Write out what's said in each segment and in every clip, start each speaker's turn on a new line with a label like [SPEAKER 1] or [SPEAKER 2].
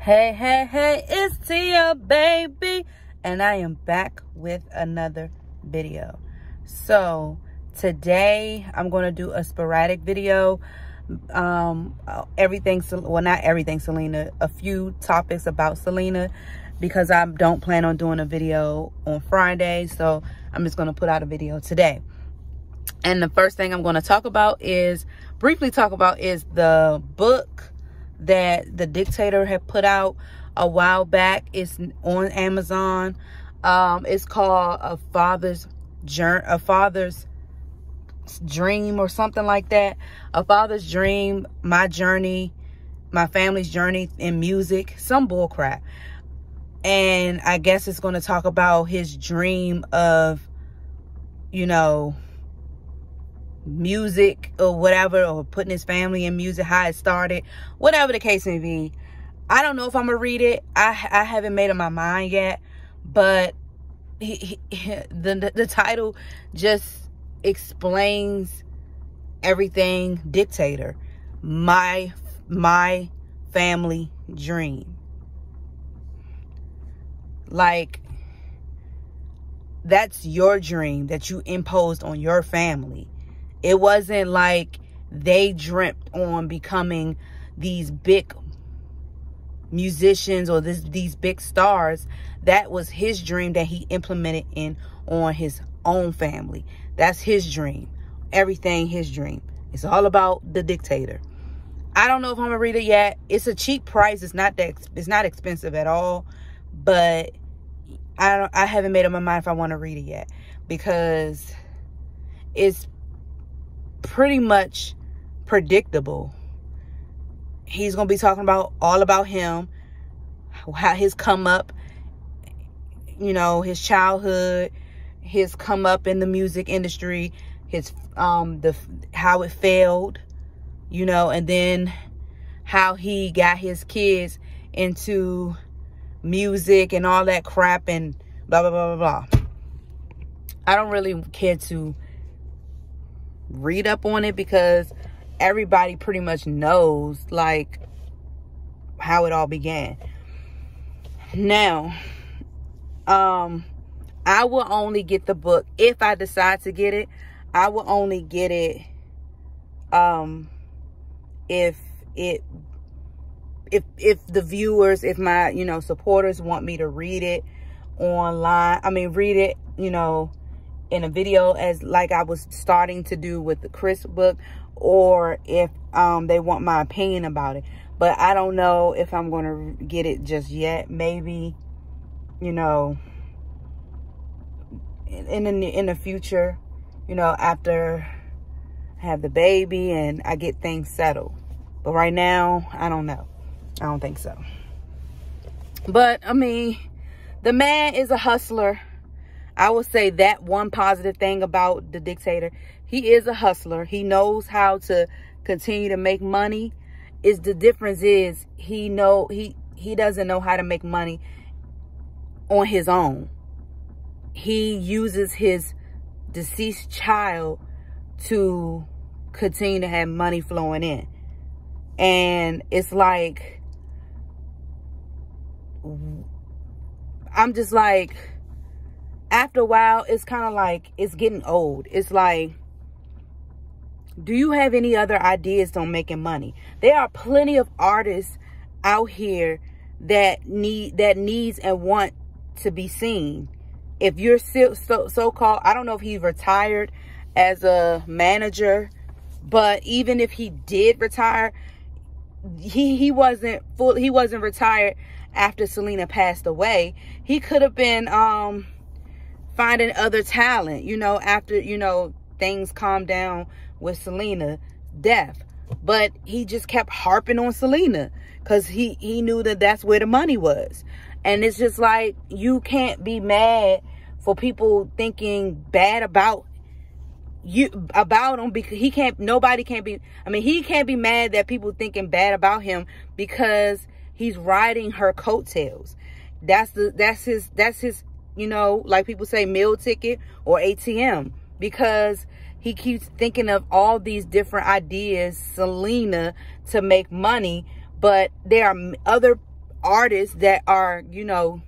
[SPEAKER 1] Hey, hey, hey, it's Tia, baby, and I am back with another video. So today I'm going to do a sporadic video. Everything, well, not everything Selena, a few topics about Selena, because I don't plan on doing a video on Friday, so I'm just going to put out a video today. And the first thing I'm going to talk about is, briefly talk about, is the book that the Dictator had put out a while back. It's on Amazon. It's called A Father's Dream or something like that. A Father's Dream, My Journey, My Family's Journey in Music, some bull crap. And I guess it's going to talk about his dream of, you know, music or whatever, or putting his family in music, how it started, whatever the case may be. I don't know if I'm gonna read it. I haven't made up my mind yet, but the title just explains everything. Dictator, my family dream. Like, that's your dream that you imposed on your family. It wasn't like they dreamt on becoming these big musicians or these big stars. That was his dream that he implemented on his own family. That's his dream. Everything his dream. It's all about the Dictator. I don't know if I'm gonna read it yet. It's a cheap price. It's not expensive at all. But I haven't made up my mind if I want to read it yet, because it's pretty much predictable. He's gonna be talking about all about him, how his come up, you know, his childhood, his come up in the music industry, his how it failed, you know, and then how he got his kids into music and all that crap and blah blah blah blah blah. I don't really care to read up on it, because everybody pretty much knows, like, how it all began. Now, I will only get the book if I decide to get it. I will only get it if the viewers, if my, you know, supporters want me to read it online. I mean, read it, you know, in a video, as like I was starting to do with the Chris book, or if they want my opinion about it. But I don't know if I'm going to get it just yet. Maybe, you know, in the future, you know, after I have the baby and I get things settled. But right now, I don't know. I don't think so. But I mean, the man is a hustler. I would say that one positive thing about the Dictator. He is a hustler. He knows how to continue to make money. The difference is he doesn't know how to make money on his own. He uses his deceased child to continue to have money flowing in. And it's like, I'm just like, after a while, it's kind of like, it's getting old. It's like, do you have any other ideas on making money? There are plenty of artists out here that needs and want to be seen. If you're so-called, I don't know if he retired as a manager, but even if he did retire, he wasn't retired after Selena passed away. He could have been finding other talent, you know, after, you know, things calmed down with Selena's death. But he just kept harping on Selena because he knew that that's where the money was. And it's just like, you can't be mad for people thinking bad about him, because he can't be mad that people thinking bad about him, because he's riding her coattails. That's his, you know, like people say, meal ticket or ATM, because he keeps thinking of all these different ideas, Selena, to make money. But there are other artists that are, you know,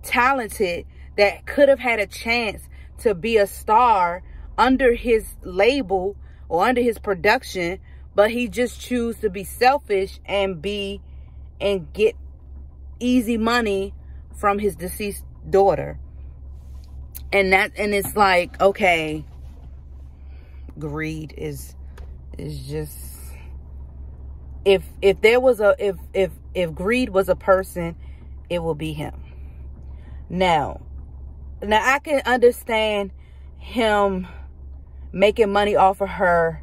[SPEAKER 1] talented, that could have had a chance to be a star under his label or under his production, but he just choose to be selfish and get easy money from his deceased daughter. And it's like, okay, greed is just, if greed was a person, it will be him. Now I can understand him making money off of her,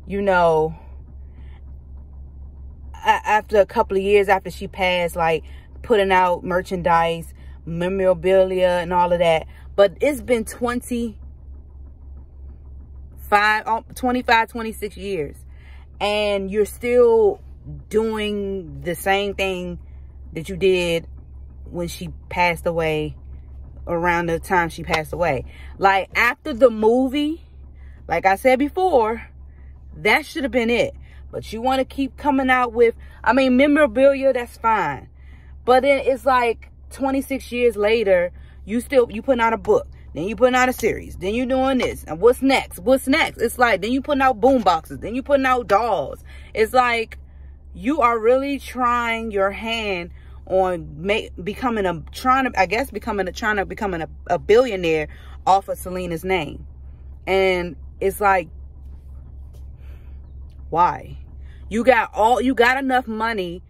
[SPEAKER 1] you know, after a couple of years after she passed, like putting out merchandise, memorabilia and all of that. But it's been 25, 26 years, and you're still doing the same thing that you did when she passed away, around the time she passed away. Like, after the movie, like I said before, that should have been it. But you want to keep coming out with, I mean, memorabilia, that's fine. But then it's like 26 years later, you putting out a book, then you putting out a series, then you doing this, and what's next? What's next? It's like, then you putting out boom boxes, then you putting out dolls. It's like, you are really trying your hand on becoming a billionaire off of Selena's name. And it's like, why? You got enough money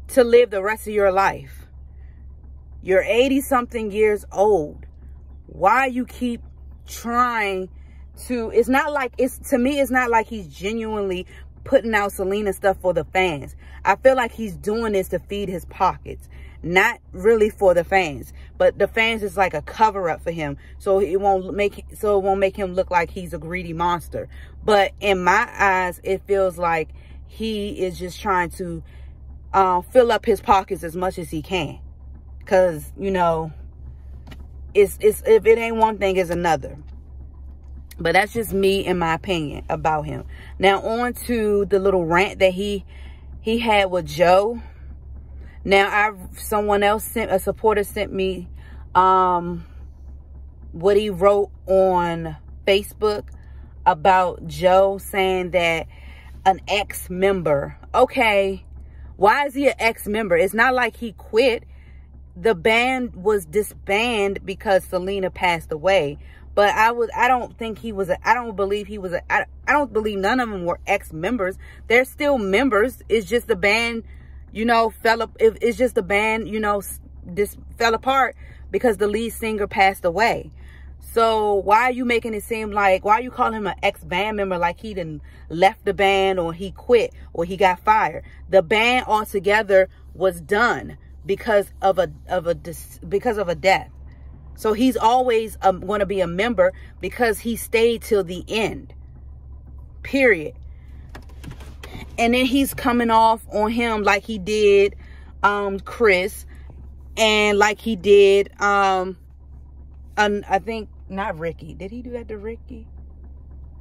[SPEAKER 1] to live the rest of your life. You're 80 something years old. Why you keep trying to, to me, it's not like he's genuinely putting out Selena stuff for the fans. I feel like he's doing this to feed his pockets, not really for the fans. But the fans is like a cover up for him, so it won't make him look like he's a greedy monster. But in my eyes, it feels like he is just trying to fill up his pockets as much as he can, because, you know, it's if it ain't one thing, it's another. But that's just me and my opinion about him. Now on to the little rant that he had with Joe. Now a supporter sent me what he wrote on Facebook about Joe, saying that an ex-member. Okay, why is he an ex-member? It's not like he quit. The band was disbanded because Selena passed away. But I don't believe none of them were ex-members. They're still members. It's just the band, you know, it's just the band, you know, fell apart because the lead singer passed away. So why are you making it seem like, why are you calling him an ex-band member like he done left the band or he quit or he got fired? The band altogether was done because of a death. So he's always going to be a member because he stayed till the end, period. And then he's coming off on him like he did Chris, and like he did, I think, not Ricky. Did he do that to Ricky?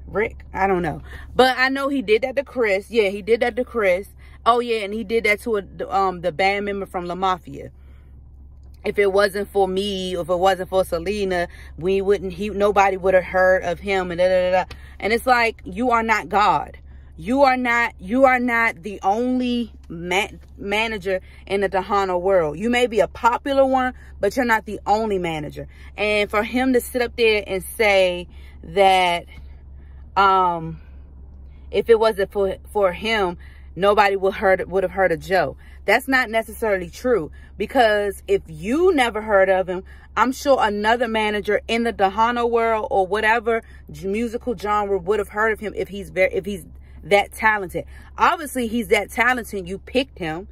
[SPEAKER 1] Rick? I don't know. But I know he did that to Chris. Yeah, he did that to Chris. Oh, yeah, and he did that to the band member from La Mafia. If it wasn't for me, if it wasn't for Selena, nobody would have heard of him, and And it's like, you are not God. You are not the only manager in the Tejano world. You may be a popular one, but you're not the only manager. And for him to sit up there and say that if it wasn't for him, nobody would have heard of Joe. That's not necessarily true, because if you never heard of him, I'm sure another manager in the Tejano world or whatever musical genre would have heard of him if he's that talented. Obviously, he's that talented. You picked him,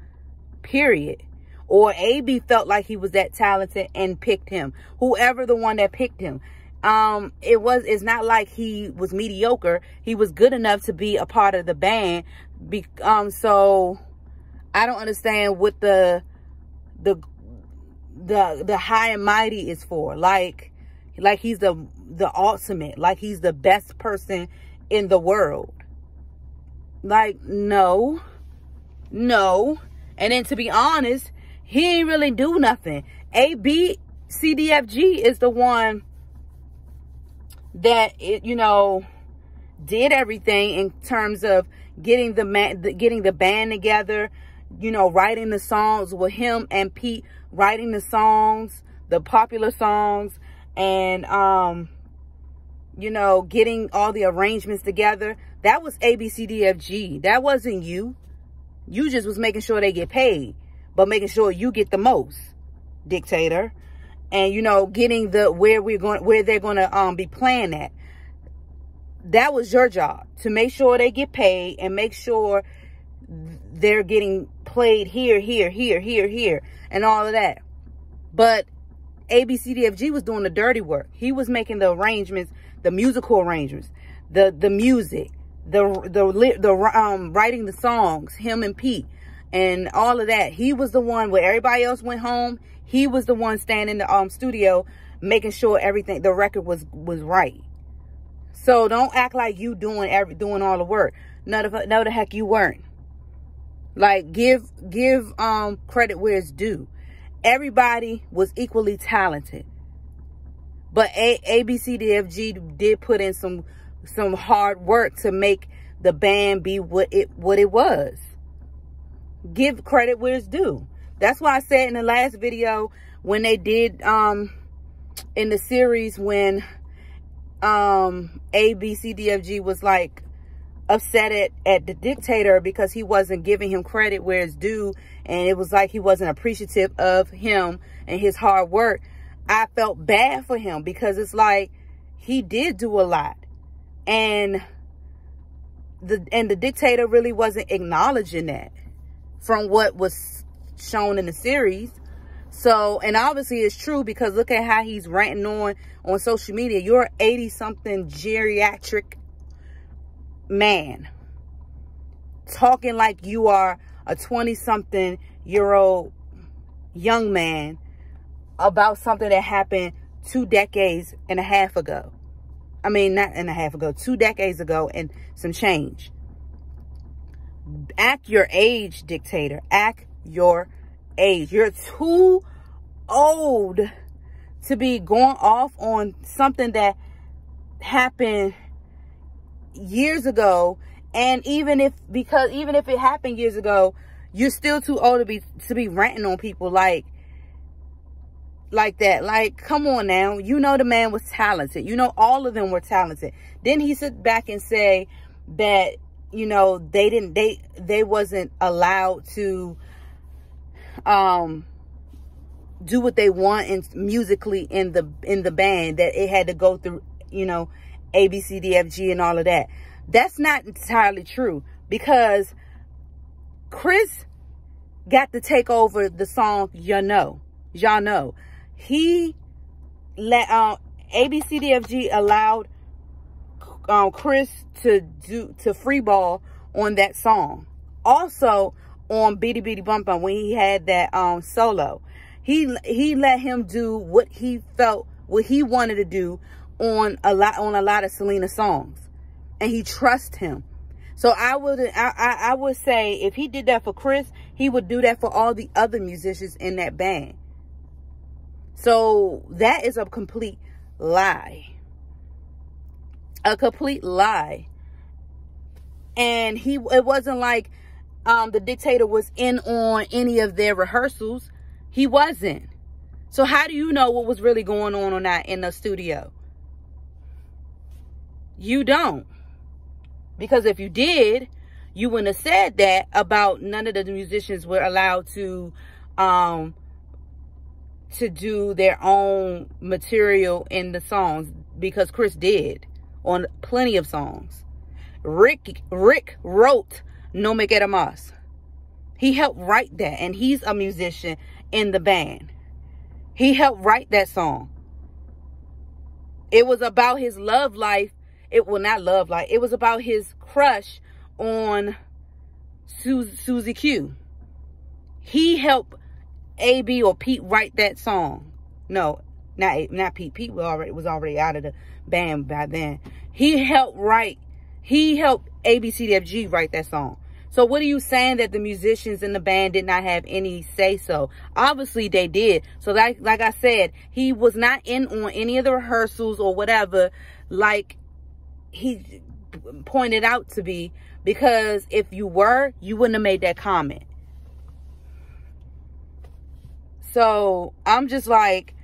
[SPEAKER 1] period. Or AB felt like he was that talented and picked him. Whoever the one that picked him. It's not like he was mediocre. He was good enough to be a part of the band. So I don't understand what the high and mighty is for. Like he's the ultimate, like he's the best person in the world. Like, no. And then, to be honest, he ain't really do nothing. A, B, C, D, F, G is the one that, you know, did everything in terms of getting the band together, you know, writing the songs with him and Pete, writing the songs, the popular songs, and you know, getting all the arrangements together. That was A, B, C, D, F, G. That wasn't you. You just was making sure they get paid, but making sure you get the most, Dictator. And, you know, getting where they're gonna be playing at. That was your job, to make sure they get paid and make sure they're getting played here, and all of that. But A, B, C, D, F, G was doing the dirty work. He was making the arrangements, the musical arrangements, the music, the writing the songs, him and Pete, and all of that. He was the one where everybody else went home. He was the one standing in the studio, making sure everything, the record was right. So don't act like you doing all the work. No, the heck you weren't. Like, give credit where it's due. Everybody was equally talented, but A, B, C, D, F, G did put in some hard work to make the band be what it was. Give credit where it's due. That's why I said in the last video, when they did in the series, when A, B, C, D, F, G was like upset at the Dictator because he wasn't giving him credit where it's due, and it was like he wasn't appreciative of him and his hard work. I felt bad for him, because it's like he did do a lot, and the Dictator really wasn't acknowledging that from what was shown in the series. So, and obviously it's true, because look at how he's ranting on social media. You're 80-something geriatric man talking like you are a 20-something-year-old young man about something that happened 2 decades and a half ago. I mean, not and a half ago, 2 decades ago and some change. Act your age, Dictator. Act your age. You're too old to be going off on something that happened years ago. And even if it happened years ago, you're still too old to be ranting on people like that. Like, come on now. You know the man was talented. You know all of them were talented. Then he sit back and say that, you know, they wasn't allowed to do what they want musically in the band, that it had to go through, you know, A, B, C, D, F, G and all of that. That's not entirely true, because Chris got to take over the song Y'all Know. He let A, B, C, D, F, G allowed Chris to freeball on that song. Also on Beady Beady Bum Bum, when he had that solo, he let him do what he felt, what he wanted to do on a lot of Selena songs, and he trusts him. So I would say if he did that for Chris, he would do that for all the other musicians in that band. So that is a complete lie. A complete lie. And it wasn't like the Dictator was in on any of their rehearsals. He wasn't. So how do you know what was really going on that in the studio? You don't. Because if you did, you wouldn't have said that about none of the musicians were allowed to do their own material in the songs, because Chris did on plenty of songs. Rick wrote No Me Queda Más. He helped write that, and he's a musician in the band. He helped write that song. It was about his love life. It was about his crush on Susie Q. He helped AB or Pete write that song. No, not Pete. Pete was already out of the band by then. He helped ABCDFG write that song. So what are you saying, that the musicians in the band did not have any say so? Obviously they did. So like I said, he was not in on any of the rehearsals or whatever, like he pointed out to be, because if you were, you wouldn't have made that comment. So I'm just like,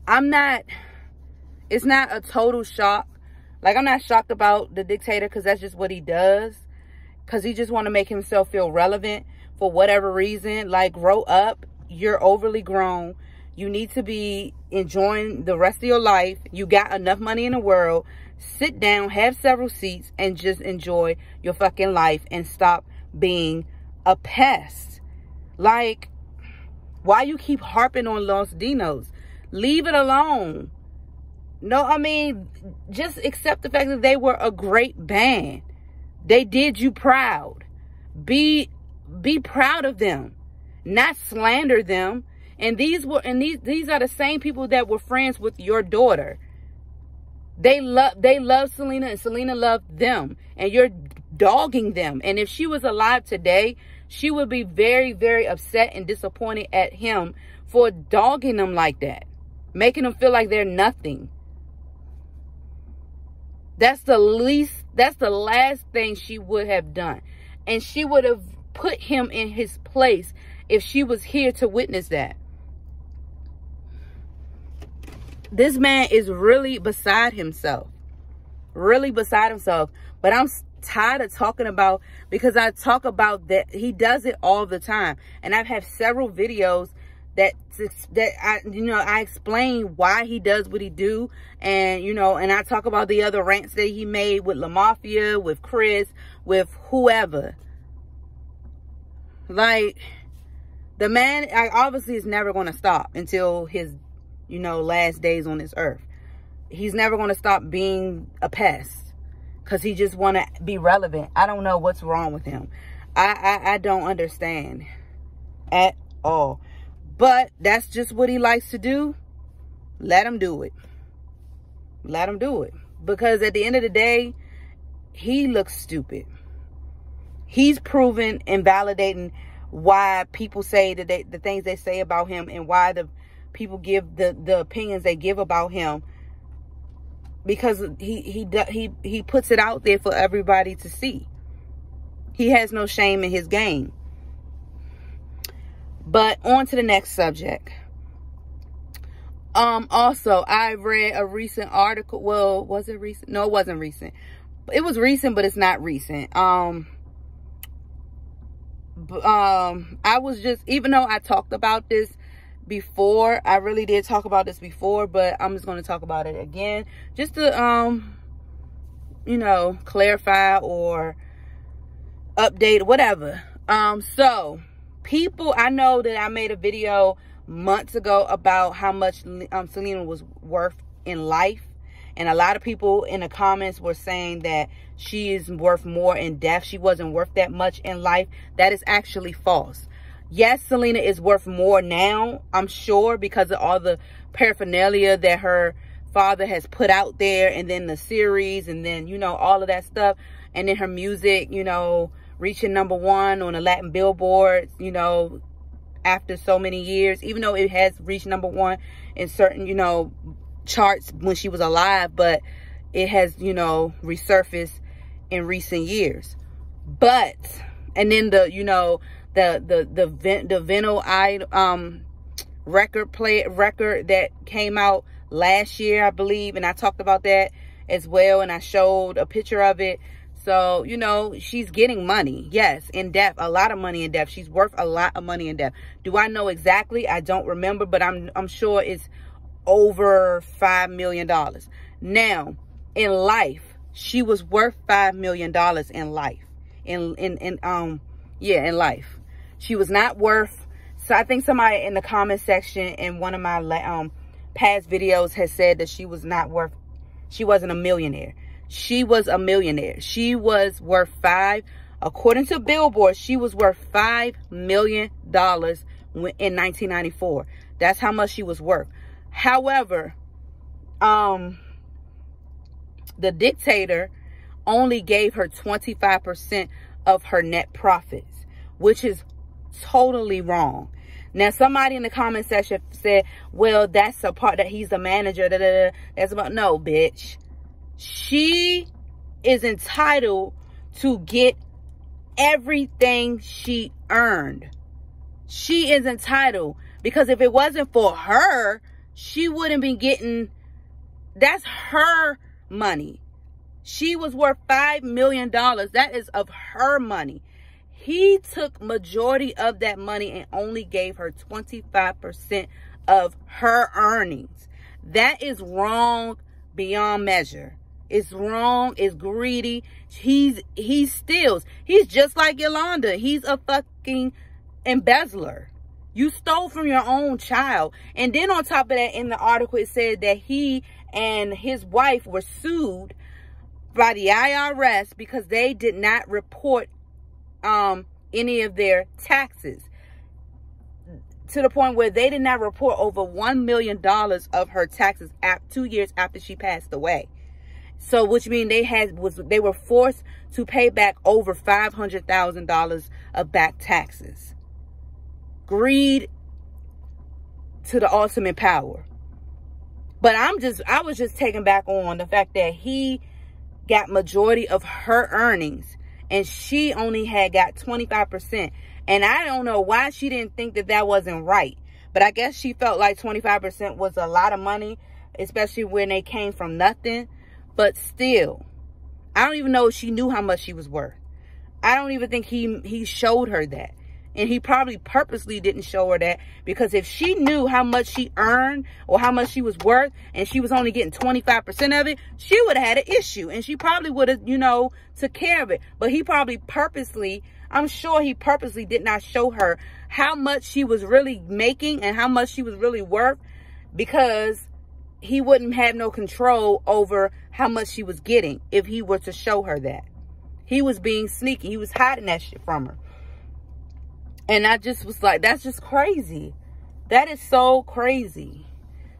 [SPEAKER 1] it's not a total shock. Like, I'm not shocked about the dictator, because that's just what he does. Because he just want to make himself feel relevant for whatever reason. Like, grow up. You're overly grown. You need to be enjoying the rest of your life. You got enough money in the world. Sit down, have several seats, and just enjoy your fucking life and stop being a pest. Like, why you keep harping on Los Dinos? Leave it alone. No, I mean, just accept the fact that they were a great band. They did you proud. Be proud of them, not slander them. And these are the same people that were friends with your daughter. They love Selena, and Selena loved them, and you're dogging them. And if she was alive today, she would be very, very upset and disappointed at him for dogging them like that, making them feel like they're nothing. That's the last thing she would have done. And she would have put him in his place if she was here to witness that. This man is really beside himself. Really beside himself. But I'm tired of talking about, because I talk about that he does it all the time. And I've had several videos that I explain why he does what he do, and and I talk about the other rants that he made with La Mafia, with Chris, with whoever. Like, the man obviously is never going to stop until his last days on this earth. He's never going to stop being a pest, because he just want to be relevant. I don't know what's wrong with him. I don't understand at all. But that's just what he likes to do. Let him do it. Let him do it. Because at the end of the day, he looks stupid. He's proven and validating why people say that the things they say about him, and why the people give the opinions they give about him. Because he puts it out there for everybody to see. He has no shame in his game. But on to the next subject. Also, I read a recent article. Well, was it recent? No, it wasn't recent. It was recent, but it's not recent. I was just, even though I talked about this before, I really did talk about this before, but I'm just going to talk about it again, just to, clarify or update, whatever. So, people, I know that I made a video months ago about how much Selena was worth in life. And a lot of people in the comments were saying that she is worth more in death. She wasn't worth that much in life. That is actually false. Yes, Selena is worth more now, I'm sure, because of all the paraphernalia that her father has put out there. And then the series, and then, all of that stuff. And then her music, reaching #1 on the Latin billboards, after so many years, even though it has reached #1 in certain, charts when she was alive, but it has, resurfaced in recent years. But, and then the vinyl record that came out last year, I believe, and I talked about that as well, and I showed a picture of it. So, she's getting money. Yes, in depth, a lot of money in depth. She's worth a lot of money in depth. Do I know exactly? I don't remember, but I'm sure it's over $5 million. Now, in life, she was worth $5 million in life. In life. She was not worth, so I think somebody in the comment section in one of my past videos has said that she wasn't a millionaire. She was a millionaire. She was worth according to Billboard, she was worth $5 million in 1994. That's how much she was worth. However, the dictator only gave her 25% of her net profits, which is totally wrong. Now, somebody in the comment section said, well, that's a part that he's a manager. Da, da, da. That's about, no, bitch. She is entitled to get everything she earned. She is entitled, because if it wasn't for her, she wouldn't be getting, that's her money. She was worth $5 million. That is of her money. He took majority of that money and only gave her 25% of her earnings. That is wrong beyond measure. It's wrong. It's greedy. He steals. He's just like Yolanda. He's a fucking embezzler. You stole from your own child. And then on top of that, in the article, it said that he and his wife were sued by the IRS because they did not report any of their taxes, to the point where they did not report over $1 million of her taxes 2 years after she passed away. So, which means they were forced to pay back over $500,000 of back taxes. Greed to the ultimate power. But I was just taken back on the fact that he got majority of her earnings and she only had got 25%. And I don't know why she didn't think that that wasn't right. But I guess she felt like 25% was a lot of money, especially when they came from nothing. But still, I don't even know if she knew how much she was worth. I don't even think he showed her that. And he probably purposely didn't show her that, because if she knew how much she earned or how much she was worth and she was only getting 25% of it, she would have had an issue. And she probably would have, took care of it. But he probably purposely, I'm sure he purposely did not show her how much she was really making and how much she was really worth, because he wouldn't have no control over how much she was getting if he were to show her that. He was being sneaky. He was hiding that shit from her. And I just was like, that's just crazy. That is so crazy.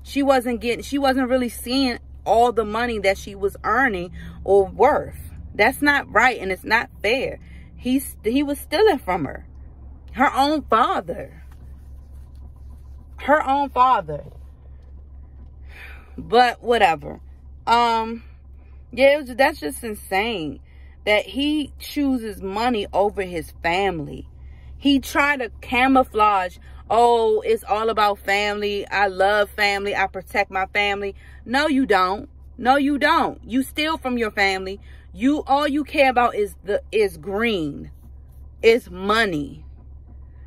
[SPEAKER 1] She wasn't really seeing all the money that she was earning or worth. That's not right, and it's not fair. He was stealing from her. Her own father. Her own father. But whatever. Yeah, that's just insane that he chooses money over his family. He tried to camouflage, oh, it's all about family. I love family. I protect my family. No, you don't. No, you don't. You steal from your family. All you care about is green. It's money.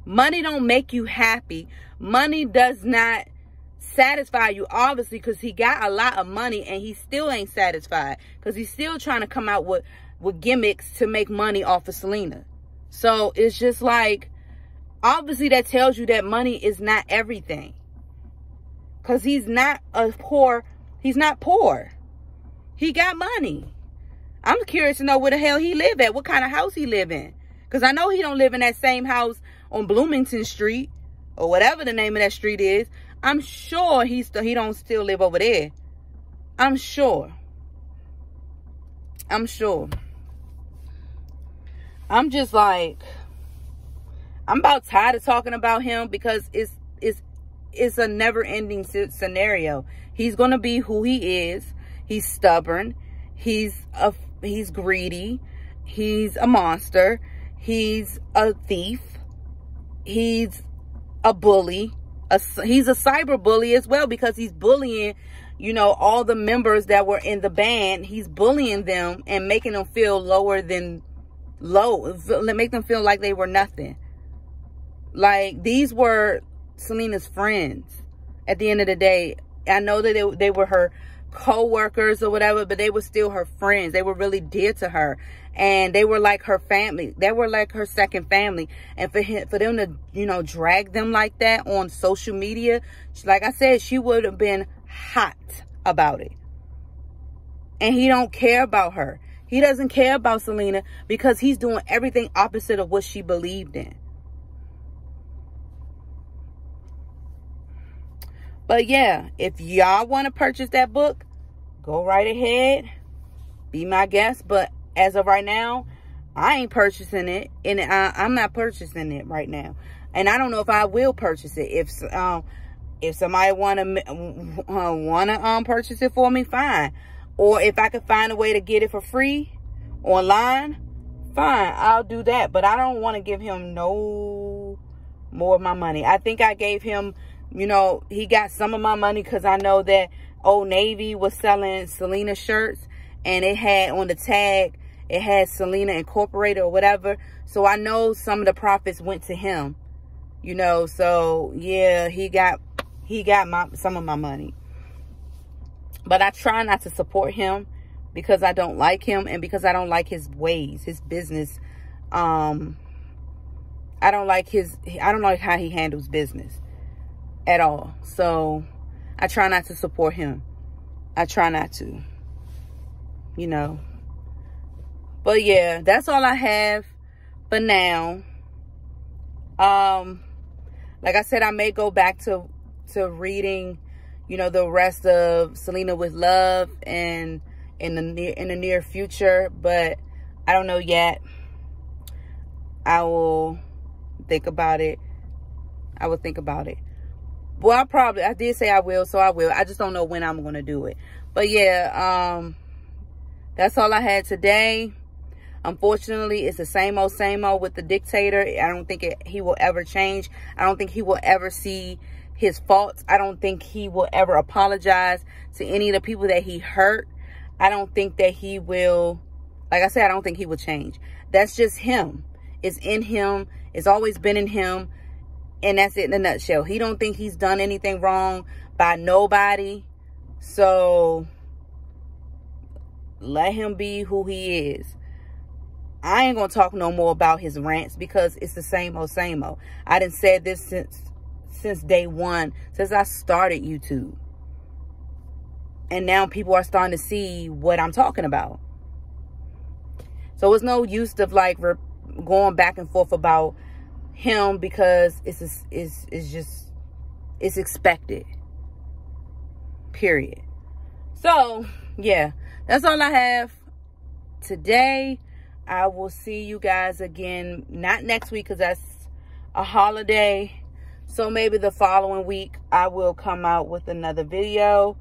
[SPEAKER 1] Money don't make you happy. Money does not satisfy you, obviously, because he got a lot of money and he still ain't satisfied, because he's still trying to come out with gimmicks to make money off of Selena. So it's just like, obviously that tells you that money is not everything. Because he's not poor. He got money. I'm curious to know where the hell he live at. What kind of house he live in. Because I know he don't live in that same house on Bloomington Street, or whatever the name of that street is. I'm sure he don't still live over there. I'm sure. I'm just like, I'm about tired of talking about him, because it's a never-ending scenario. He's going to be who he is. He's stubborn. He's greedy. He's a monster. He's a thief. He's a bully. He's a cyber bully as well, because he's bullying, all the members that were in the band. He's bullying them and making them feel make them feel like they were nothing. Like, these were Selena's friends at the end of the day. I know that they were her co-workers or whatever, but they were still her friends. They were really dear to her, and they were like her family. They were like her second family. And for them to drag them like that on social media, like I said, she would have been hot about it. And he don't care about her. He doesn't care about Selena, because he's doing everything opposite of what she believed in. But yeah, if y'all want to purchase that book, go right ahead. Be my guest. But as of right now, I ain't purchasing it, and I'm not purchasing it right now. And I don't know if I will purchase it. If somebody wanna purchase it for me, fine. Or if I could find a way to get it for free online, fine, I'll do that. But I don't want to give him no more of my money. I think I gave him, you know, he got some of my money because I know that Old Navy was selling Selena shirts, and it had on the tag, it had Selena Incorporated or whatever. So I know some of the profits went to him, you know. So yeah, he got some of my money. But I try not to support him because I don't like him, and because I don't like his ways, his business. I don't like how he handles business at all. So I try not to support him. I try not to, you know. But yeah, that's all I have for now. Like I said, I may go back to reading, you know, the rest of Selena with Love and in the near future, but I don't know yet. I will think about it. I will think about it. Well, I did say I will, so I will. I just don't know when I'm going to do it. But yeah, that's all I had today. Unfortunately, it's the same old with the dictator. I don't think he will ever change. I don't think he will ever see his faults. I don't think he will ever apologize to any of the people that he hurt. I don't think that he will, like I said, I don't think he will change. That's just him. It's in him. It's always been in him. And that's it in a nutshell. He don't think he's done anything wrong by nobody. So let him be who he is. I ain't going to talk no more about his rants because it's the same old. I done said this since day one, since I started YouTube. And now people are starting to see what I'm talking about. So it's no use of like going back and forth about him because it's expected. Period. So yeah, that's all I have today. I will see you guys again, not next week because that's a holiday. So maybe the following week I will come out with another video.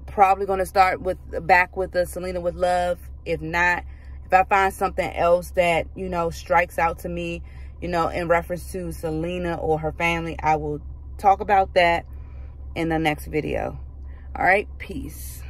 [SPEAKER 1] Probably going to start back with the Selena with Love. If not, if I find something else that, you know, strikes out to me, you know, in reference to Selena or her family, I will talk about that in the next video. All right, peace.